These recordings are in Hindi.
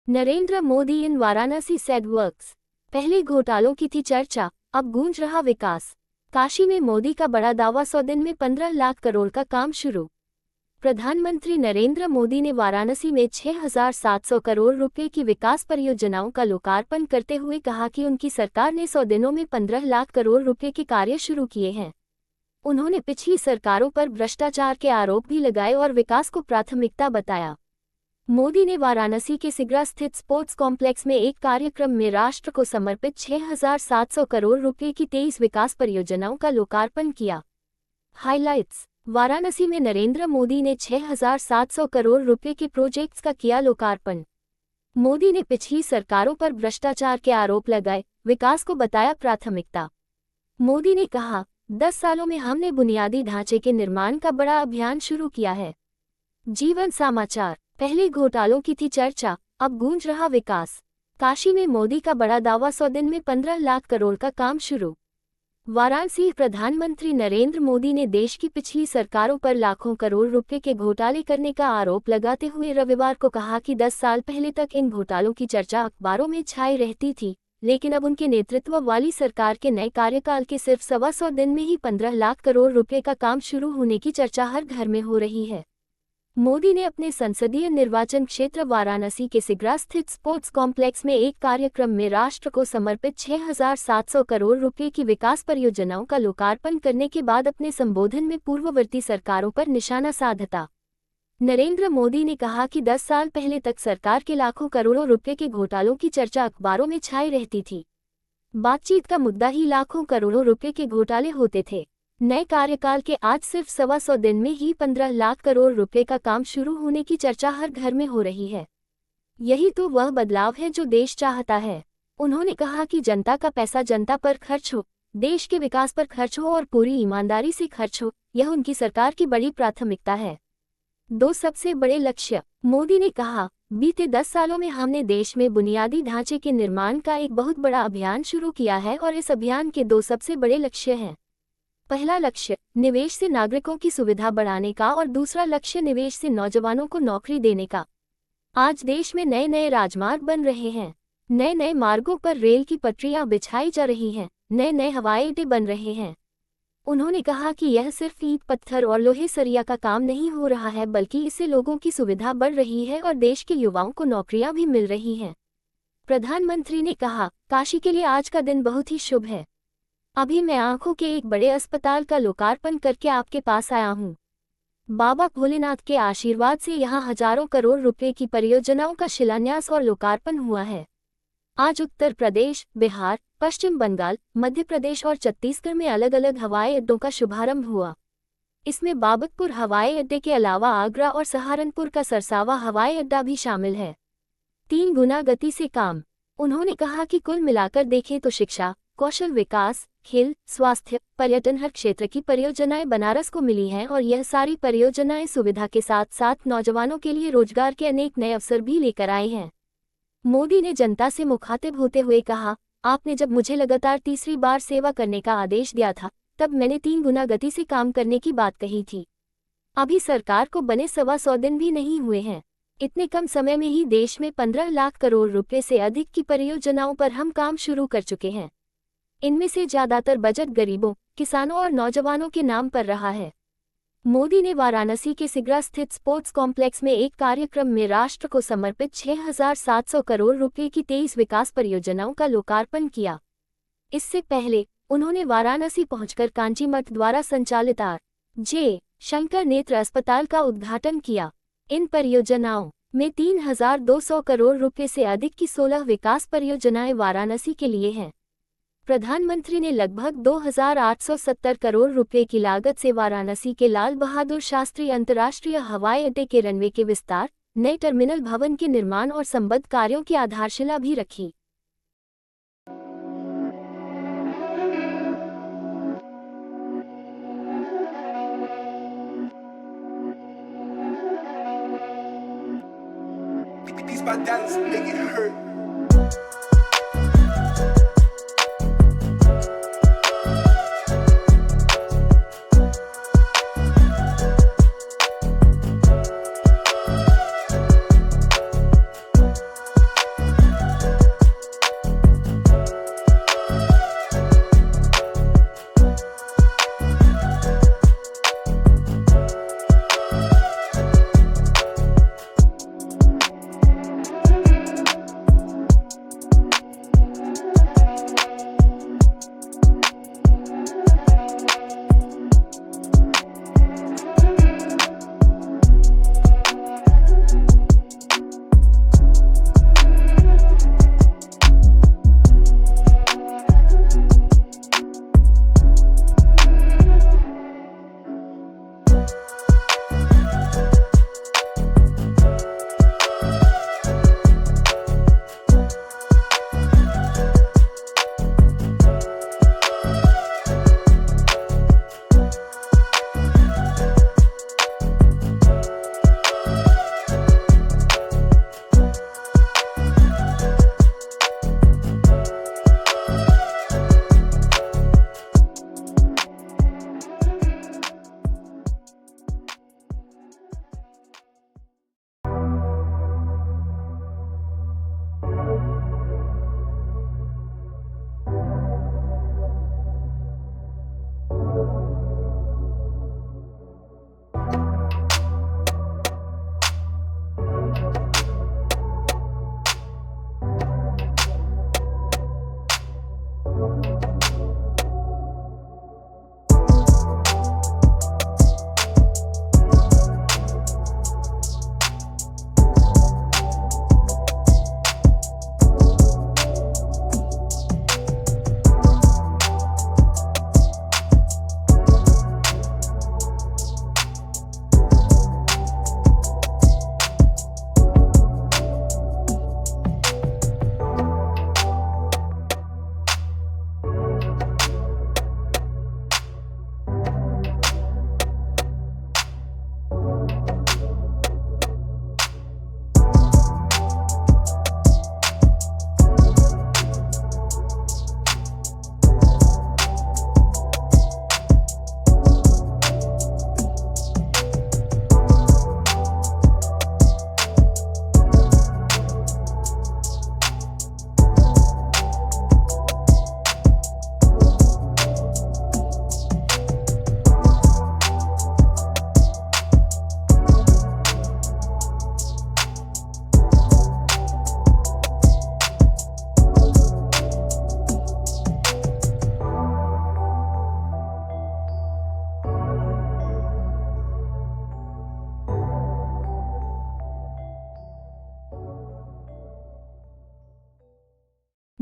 नरेंद्र मोदी इन वाराणसी सेड वर्क्स। पहले घोटालों की थी चर्चा, अब गूंज रहा विकास। काशी में मोदी का बड़ा दावा, 100 दिन में 15 लाख करोड़ का काम शुरू। प्रधानमंत्री नरेंद्र मोदी ने वाराणसी में 6,700 करोड़ रुपए की विकास परियोजनाओं का लोकार्पण करते हुए कहा कि उनकी सरकार ने 100 दिनों में 15 लाख करोड़ रुपए के कार्य शुरू किए हैं। उन्होंने पिछली सरकारों पर भ्रष्टाचार के आरोप भी लगाए और विकास को प्राथमिकता बताया। मोदी ने वाराणसी के सिगरा स्थित स्पोर्ट्स कॉम्प्लेक्स में एक कार्यक्रम में राष्ट्र को समर्पित 6,700 करोड़ रुपए की 23 विकास परियोजनाओं का लोकार्पण किया। हाइलाइट्स। वाराणसी में नरेंद्र मोदी ने 6,700 करोड़ रुपए के प्रोजेक्ट्स का किया लोकार्पण। मोदी ने पिछली सरकारों पर भ्रष्टाचार के आरोप लगाए, विकास को बताया प्राथमिकता। मोदी ने कहा, 10 सालों में हमने बुनियादी ढांचे के निर्माण का बड़ा अभियान शुरू किया है। जीवन समाचार। पहले घोटालों की थी चर्चा, अब गूंज रहा विकास। काशी में मोदी का बड़ा दावा, 100 दिन में 15 लाख करोड़ का काम शुरू। वाराणसी। प्रधानमंत्री नरेंद्र मोदी ने देश की पिछली सरकारों पर लाखों करोड़ रुपए के घोटाले करने का आरोप लगाते हुए रविवार को कहा कि 10 साल पहले तक इन घोटालों की चर्चा अखबारों में छाई रहती थी, लेकिन अब उनके नेतृत्व वाली सरकार के नए कार्यकाल के सिर्फ 125 दिन में ही 15 लाख करोड़ रुपए का काम शुरू होने की चर्चा हर घर में हो रही है। मोदी ने अपने संसदीय निर्वाचन क्षेत्र वाराणसी के सिगरा स्थित स्पोर्ट्स कॉम्प्लेक्स में एक कार्यक्रम में राष्ट्र को समर्पित 6,700 करोड़ रुपए की विकास परियोजनाओं का लोकार्पण करने के बाद अपने संबोधन में पूर्ववर्ती सरकारों पर निशाना साधा। नरेंद्र मोदी ने कहा कि 10 साल पहले तक सरकार के लाखों करोड़ों रुपए के घोटालों की चर्चा अखबारों में छाई रहती थी। बातचीत का मुद्दा ही लाखों करोड़ों रुपए के घोटाले होते थे। नए कार्यकाल के आज सिर्फ 125 दिन में ही 15 लाख करोड़ रुपए का काम शुरू होने की चर्चा हर घर में हो रही है। यही तो वह बदलाव है जो देश चाहता है। उन्होंने कहा कि जनता का पैसा जनता पर खर्च हो, देश के विकास पर खर्च हो और पूरी ईमानदारी से खर्च हो, यह उनकी सरकार की बड़ी प्राथमिकता है। 2 सबसे बड़े लक्ष्य। मोदी ने कहा, बीते 10 सालों में हमने देश में बुनियादी ढांचे के निर्माण का एक बहुत बड़ा अभियान शुरू किया है और इस अभियान के 2 सबसे बड़े लक्ष्य हैं। पहला लक्ष्य निवेश से नागरिकों की सुविधा बढ़ाने का और दूसरा लक्ष्य निवेश से नौजवानों को नौकरी देने का। आज देश में नए नए राजमार्ग बन रहे हैं, नए नए मार्गों पर रेल की पटरियां बिछाई जा रही हैं, नए नए हवाई अड्डे बन रहे हैं। उन्होंने कहा कि यह सिर्फ ईंट पत्थर और लोहे सरिया का काम नहीं हो रहा है, बल्कि इससे लोगों की सुविधा बढ़ रही है और देश के युवाओं को नौकरियां भी मिल रही हैं। प्रधानमंत्री ने कहा, काशी के लिए आज का दिन बहुत ही शुभ है। अभी मैं आंखों के एक बड़े अस्पताल का लोकार्पण करके आपके पास आया हूँ। बाबा भोलेनाथ के आशीर्वाद से यहाँ हजारों करोड़ रुपए की परियोजनाओं का शिलान्यास और लोकार्पण हुआ है। आज उत्तर प्रदेश, बिहार, पश्चिम बंगाल, मध्य प्रदेश और छत्तीसगढ़ में अलग अलग हवाई अड्डों का शुभारंभ हुआ। इसमें बाबतपुर हवाई अड्डे के अलावा आगरा और सहारनपुर का सरसावा हवाई अड्डा भी शामिल है। 3 गुना गति से काम। उन्होंने कहा कि कुल मिलाकर देखें तो शिक्षा, कौशल विकास, खेल, स्वास्थ्य, पर्यटन हर क्षेत्र की परियोजनाएं बनारस को मिली हैं और यह सारी परियोजनाएं सुविधा के साथ साथ नौजवानों के लिए रोजगार के अनेक नए अवसर भी लेकर आई हैं। मोदी ने जनता से मुखातिब होते हुए कहा, आपने जब मुझे लगातार तीसरी बार सेवा करने का आदेश दिया था, तब मैंने 3 गुना गति से काम करने की बात कही थी। अभी सरकार को बने 125 दिन भी नहीं हुए हैं। इतने कम समय में ही देश में 15 लाख करोड़ रुपए से अधिक की परियोजनाओं पर हम काम शुरू कर चुके हैं। इनमें से ज्यादातर बजट गरीबों, किसानों और नौजवानों के नाम पर रहा है। मोदी ने वाराणसी के सिगरा स्थित स्पोर्ट्स कॉम्प्लेक्स में एक कार्यक्रम में राष्ट्र को समर्पित 6,700 करोड़ रुपए की 23 विकास परियोजनाओं का लोकार्पण किया। इससे पहले उन्होंने वाराणसी पहुंचकर कांची मठ द्वारा संचालित आर.जे. शंकर नेत्र अस्पताल का उद्घाटन किया। इन परियोजनाओं में 3,200 करोड़ रुपए से अधिक की 16 विकास परियोजनाएं वाराणसी के लिए हैं। प्रधानमंत्री ने लगभग 2,870 करोड़ रुपए की लागत से वाराणसी के लाल बहादुर शास्त्री अंतर्राष्ट्रीय हवाई अड्डे के रनवे के विस्तार, नए टर्मिनल भवन के निर्माण और संबद्ध कार्यों की आधारशिला भी रखी। These my dance make it hurt.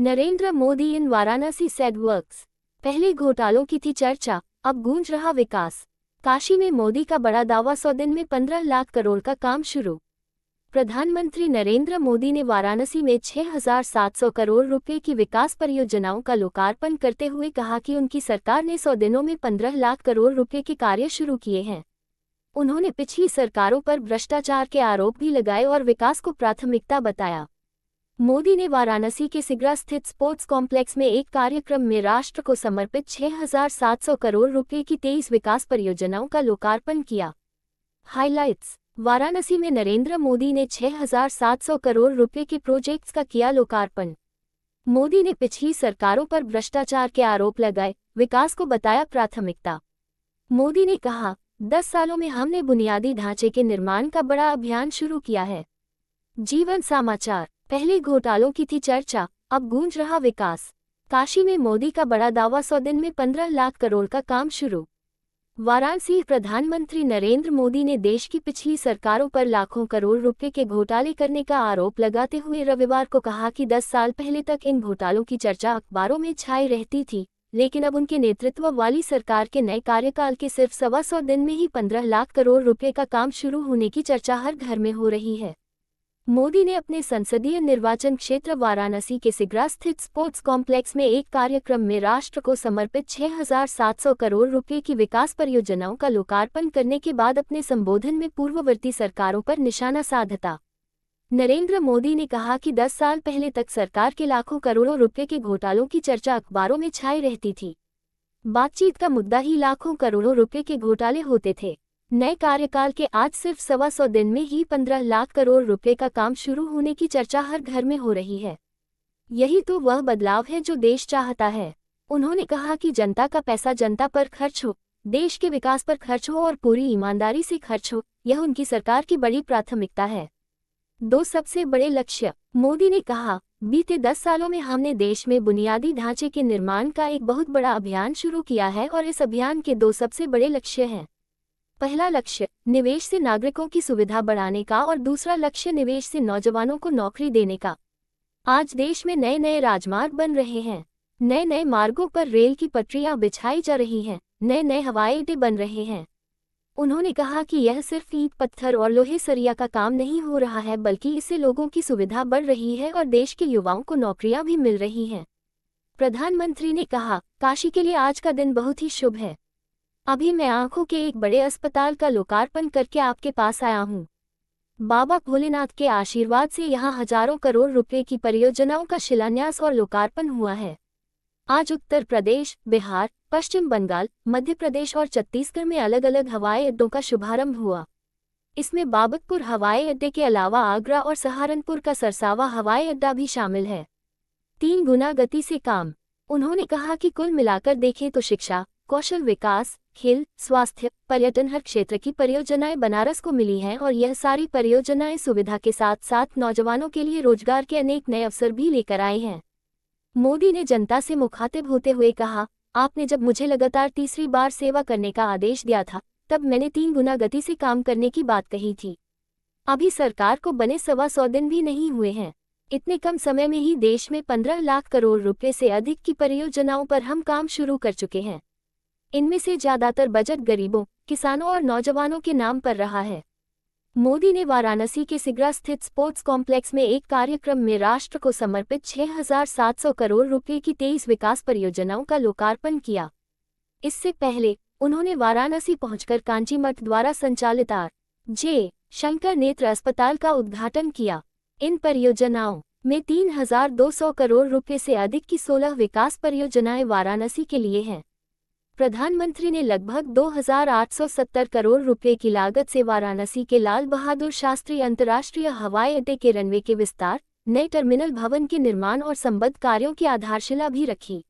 Narendra Modi in Varanasi said works. पहले घोटालों की थी चर्चा, अब गूंज रहा विकास। काशी में मोदी का बड़ा दावा, 100 दिन में 15 लाख करोड़ का काम शुरू। प्रधानमंत्री नरेंद्र मोदी ने वाराणसी में 6,700 करोड़ रुपए की विकास परियोजनाओं का लोकार्पण करते हुए कहा कि उनकी सरकार ने 100 दिनों में 15 लाख करोड़ रुपए के कार्य शुरू किए हैं। उन्होंने पिछली सरकारों पर भ्रष्टाचार के आरोप भी लगाए और विकास को प्राथमिकता बताया। मोदी ने वाराणसी के सिगरा स्थित स्पोर्ट्स कॉम्प्लेक्स में एक कार्यक्रम में राष्ट्र को समर्पित 6,700 करोड़ रुपए की 23 विकास परियोजनाओं का लोकार्पण किया। हाइलाइट्स। वाराणसी में नरेंद्र मोदी ने 6,700 करोड़ रुपए के प्रोजेक्ट्स का किया लोकार्पण। मोदी ने पिछली सरकारों पर भ्रष्टाचार के आरोप लगाए, विकास को बताया प्राथमिकता। मोदी ने कहा, 10 सालों में हमने बुनियादी ढांचे के निर्माण का बड़ा अभियान शुरू किया है। जीवन समाचार। पहले घोटालों की थी चर्चा, अब गूंज रहा विकास। काशी में मोदी का बड़ा दावा, 100 दिन में 15 लाख करोड़ का काम शुरू। वाराणसी। प्रधानमंत्री नरेंद्र मोदी ने देश की पिछली सरकारों पर लाखों करोड़ रुपए के घोटाले करने का आरोप लगाते हुए रविवार को कहा कि 10 साल पहले तक इन घोटालों की चर्चा अखबारों में छाई रहती थी, लेकिन अब उनके नेतृत्व वाली सरकार के नए कार्यकाल के सिर्फ 125 दिन में ही 15 लाख करोड़ रुपए का काम शुरू होने की चर्चा हर घर में हो रही है। मोदी ने अपने संसदीय निर्वाचन क्षेत्र वाराणसी के सिगरा स्थित स्पोर्ट्स कॉम्प्लेक्स में एक कार्यक्रम में राष्ट्र को समर्पित 6,700 करोड़ रुपए की विकास परियोजनाओं का लोकार्पण करने के बाद अपने संबोधन में पूर्ववर्ती सरकारों पर निशाना साधा। नरेंद्र मोदी ने कहा कि 10 साल पहले तक सरकार के लाखों करोड़ों रुपए के घोटालों की चर्चा अखबारों में छाई रहती थी। बातचीत का मुद्दा ही लाखों करोड़ों रुपए के घोटाले होते थे। नए कार्यकाल के आज सिर्फ 125 दिन में ही 15 लाख करोड़ रुपए का काम शुरू होने की चर्चा हर घर में हो रही है। यही तो वह बदलाव है जो देश चाहता है। उन्होंने कहा कि जनता का पैसा जनता पर खर्च हो, देश के विकास पर खर्च हो और पूरी ईमानदारी से खर्च हो, यह उनकी सरकार की बड़ी प्राथमिकता है। 2 सबसे बड़े लक्ष्य। मोदी ने कहा, बीते 10 सालों में हमने देश में बुनियादी ढांचे के निर्माण का एक बहुत बड़ा अभियान शुरू किया है और इस अभियान के 2 सबसे बड़े लक्ष्य हैं। पहला लक्ष्य निवेश से नागरिकों की सुविधा बढ़ाने का और दूसरा लक्ष्य निवेश से नौजवानों को नौकरी देने का। आज देश में नए नए राजमार्ग बन रहे हैं, नए नए मार्गों पर रेल की पटरियां बिछाई जा रही हैं, नए नए हवाई अड्डे बन रहे हैं। उन्होंने कहा कि यह सिर्फ ईंट पत्थर और लोहे सरिया का काम नहीं हो रहा है, बल्कि इससे लोगों की सुविधा बढ़ रही है और देश के युवाओं को नौकरियां भी मिल रही हैं। प्रधानमंत्री ने कहा, काशी के लिए आज का दिन बहुत ही शुभ है। अभी मैं आंखों के एक बड़े अस्पताल का लोकार्पण करके आपके पास आया हूँ। बाबा भोलेनाथ के आशीर्वाद से यहाँ हजारों करोड़ रुपए की परियोजनाओं का शिलान्यास और लोकार्पण हुआ है। आज उत्तर प्रदेश, बिहार, पश्चिम बंगाल, मध्य प्रदेश और छत्तीसगढ़ में अलग अलग हवाई अड्डों का शुभारंभ हुआ। इसमें बाबतपुर हवाई अड्डे के अलावा आगरा और सहारनपुर का सरसावा हवाई अड्डा भी शामिल है। 3 गुना गति से काम। उन्होंने कहा कि कुल मिलाकर देखें तो शिक्षा, कौशल विकास, खेल, स्वास्थ्य, पर्यटन हर क्षेत्र की परियोजनाएं बनारस को मिली हैं और यह सारी परियोजनाएं सुविधा के साथ साथ नौजवानों के लिए रोजगार के अनेक नए अवसर भी लेकर आई हैं। मोदी ने जनता से मुखातिब होते हुए कहा, आपने जब मुझे लगातार तीसरी बार सेवा करने का आदेश दिया था, तब मैंने 3 गुना गति से काम करने की बात कही थी। अभी सरकार को बने 125 दिन भी नहीं हुए हैं। इतने कम समय में ही देश में 15 लाख करोड़ रुपए से अधिक की परियोजनाओं पर हम काम शुरू कर चुके हैं। इनमें से ज्यादातर बजट गरीबों, किसानों और नौजवानों के नाम पर रहा है। मोदी ने वाराणसी के सिगरा स्थित स्पोर्ट्स कॉम्प्लेक्स में एक कार्यक्रम में राष्ट्र को समर्पित 6,700 करोड़ रुपए की 23 विकास परियोजनाओं का लोकार्पण किया। इससे पहले उन्होंने वाराणसी पहुंचकर कांची मठ द्वारा संचालित आर.जे. शंकर नेत्र अस्पताल का उद्घाटन किया। इन परियोजनाओं में 3,200 करोड़ रुपए से अधिक की 16 विकास परियोजनाएं वाराणसी के लिए हैं। प्रधानमंत्री ने लगभग 2,870 करोड़ रुपए की लागत से वाराणसी के लाल बहादुर शास्त्री अंतर्राष्ट्रीय हवाई अड्डे के रनवे के विस्तार, नए टर्मिनल भवन के निर्माण और संबद्ध कार्यों की आधारशिला भी रखी।